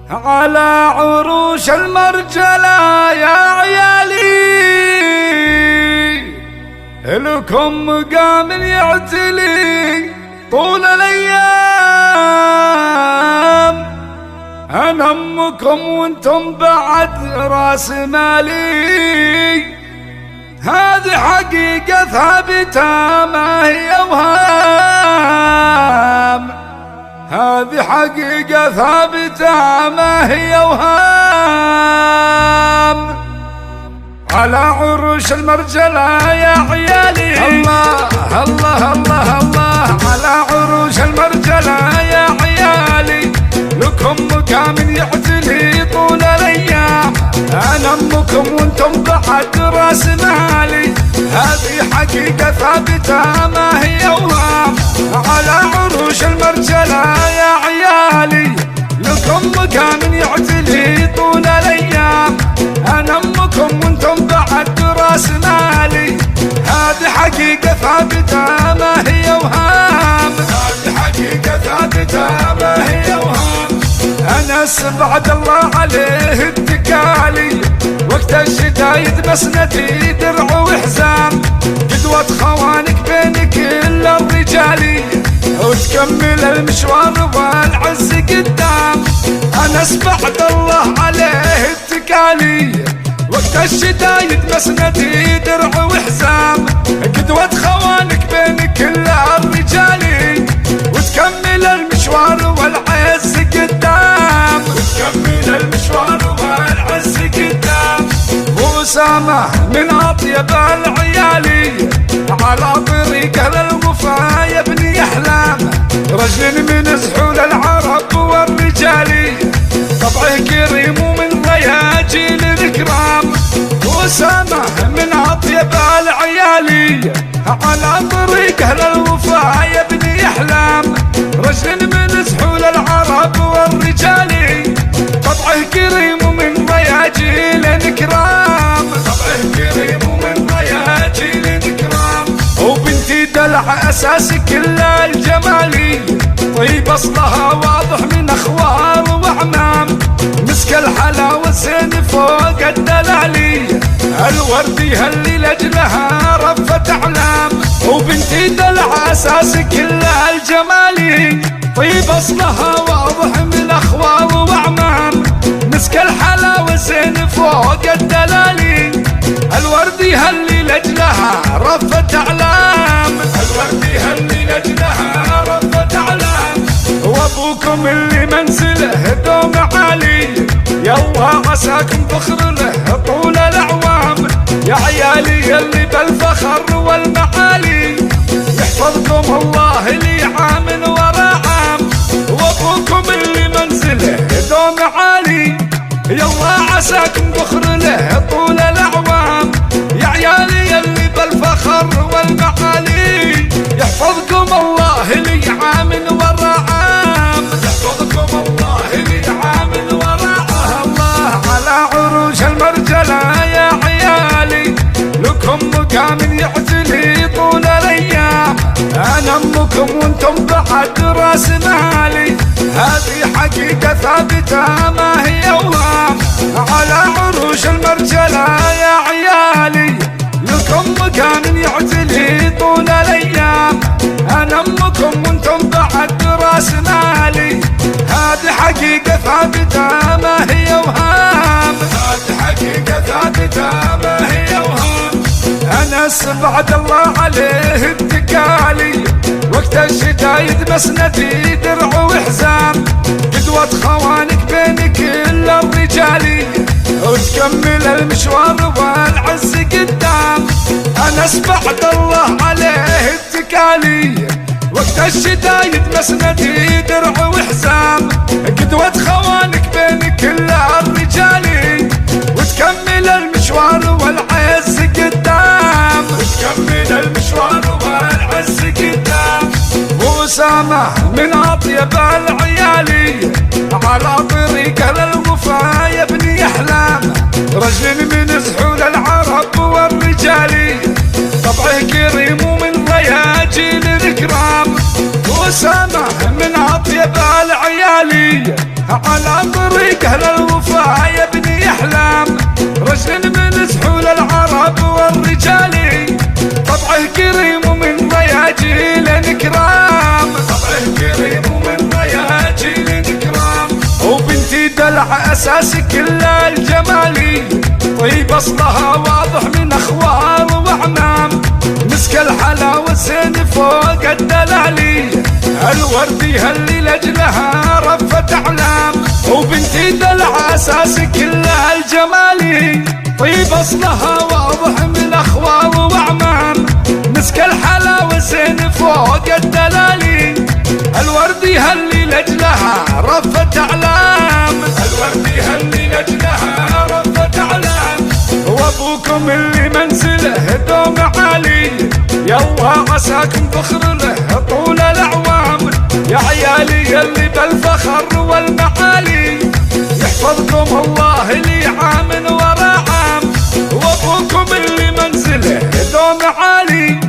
على عروش المرجلة يا عيالي، لكم مقام يعتلي طول الأيام. أنا أمكم وانتم بعد راس مالي، هذه حقيقة ثابتة ما هي وهام، هذه حقيقة ثابتة ما هي وهام. على عروش المرجلة يا عيالي، الله الله الله الله، على عروش المرجلة يا عيالي، لكم مقام يعتلي طول الأيام. أنا أمكم وانتم بعد راس مالي، هذه حقيقة ثابتة ما هي وهام. على عروش المرجلة يا عيالي، لكم مقام يعتلي طول الأيام. أنا أمكم وانتم بعد راس مالي، هذه حقيقة ثابتة ما هي وهام، هذه حقيقة ثابتة ما هي وهام. أنس بعد الله عليه اتكالي، وقت الشدايد مسندي درع وحزام، قدوة خوانك بين كل الرجال، وتكمل المشوار والعز قدام. أنس بعد الله عليه اتكالي، وقت الشدايد مسندي درع وحزام، قدوة خوانك بين كل الرجال، وتكمل المشوار والعز قدام، وتكمل المشوار والعز قدام. وأسامة من أطيب العيالي، على طريقه للوفا يبني أحلام، رجل من زحول العرب والرجال، طبعه كريم ومن ضياجيل الكرام. وأسامة من أطيب العيالي، على طريقه للوفا يبني أحلام، رجل من زحول العرب والرجال، طبعه كريم ومن ضياجيل الكرام، طبعه كريم ومن ضياجيل الكرام. وبنتي دلع أساس كل الجمالي، طيب أصلها واضح من أخوال وأعمام، مسك الحلاوة زين فوق الدلالي، الوردي هاللي لأجلها رفت أعلام. وبنتي دلع أساس كل الجمالي، طيب أصلها واضح من أخوال وأعمام، مسك الحلاوة زين فوق الدلالي، الوردي هاللي لأجلها رفت أعلام، الوردي هاللي لأجلها رفت أعلام. وأبوكم اللي منزله دوم عالي، يلا عساكم فخر له طول الأعوام، يا عيالي يلي بالفخر والمعالي، يحفظكم الله لي عام ورا عام. وأبوكم اللي منزله دوم عالي، يلا عساكم فخر له طول الأعوام، يا عيالي يلي بالفخر والمعالي، يحفظكم الله لي عام ورا عام، يحفظكم الله لي عام ورا عام. الله على عروش المرجلة يا عيالي، لكم مقام يعتلي طول الأيام. أنا أمكم وانتم بعد راس مالي، هذه حقيقة ثابتة ما هي وهام. على عروش المرجلة يا عيالي، لكم مقام يعتلي طول الأيام. أنا أمكم وانتم بعد راس مالي، هذه حقيقة ثابتة ما هي وهام، هذه حقيقة ثابتة ما هي وهام. أنس بعد الله عليه اتكالي، وقت الشدايد مسندي درع وحزام، قدوة خوانك بين كل الرجال، وتكمل المشوار والعز قدام. أنس بعد الله عليه اتكالي، وقت الشدايد مسندي درع وحزام، قدوة خوانك بين كل الرجال، وتكمل المشوار والعز قدام، وتكمل المشوار والعز قدام. وأسامة من أطيب العيالي، على طريقه للوفا يبني أحلام، رجل من زحول العرب والرجال، طبعه كريم ومن ضياجيل الكرام. وأسامة من أطيب العيالي، على طريق أهل الوفا يبني أحلام، رجل من سحول العرب والرجال، طبعه كريم من ضياجيل الكرام، طبعه كريم من ضياجيل الكرام. وبنتي دلع أساس كل الجمال، طيب أصلها واضح من أخوال وأعمام، مسك الحلاوة سن فوق الدلالي، الوردي هاللي لأجلها رفت أعلام. وبنتي دلع أساس كل الجمال، طيب أصلها واضح من أخوال وأعمام، مسك الحلاوة سن فوق الدلالي، الوردي هاللي لأجلها رفت أعلام، الوردي هاللي لأجلها رفت أعلام. وأبوكم اللي منزله دوم عالي، يلا عساكم فخر له طول الأعوام، يا عيالي يلي بالفخر والمعالي، يحفظكم الله لي عام ورا عام. وأبوكم اللي منزله دوم عالي،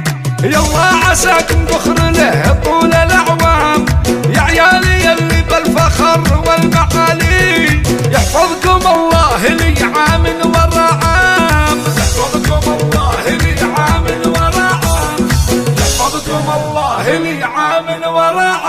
يلا عساكم فخر له طول الأعوام، يا عيالي يلي بالفخر والمعالي، يحفظكم الله لي عام ورا عام، يحفظكم الله لي عام ورا عام، يحفظكم الله لي عام ورا عام.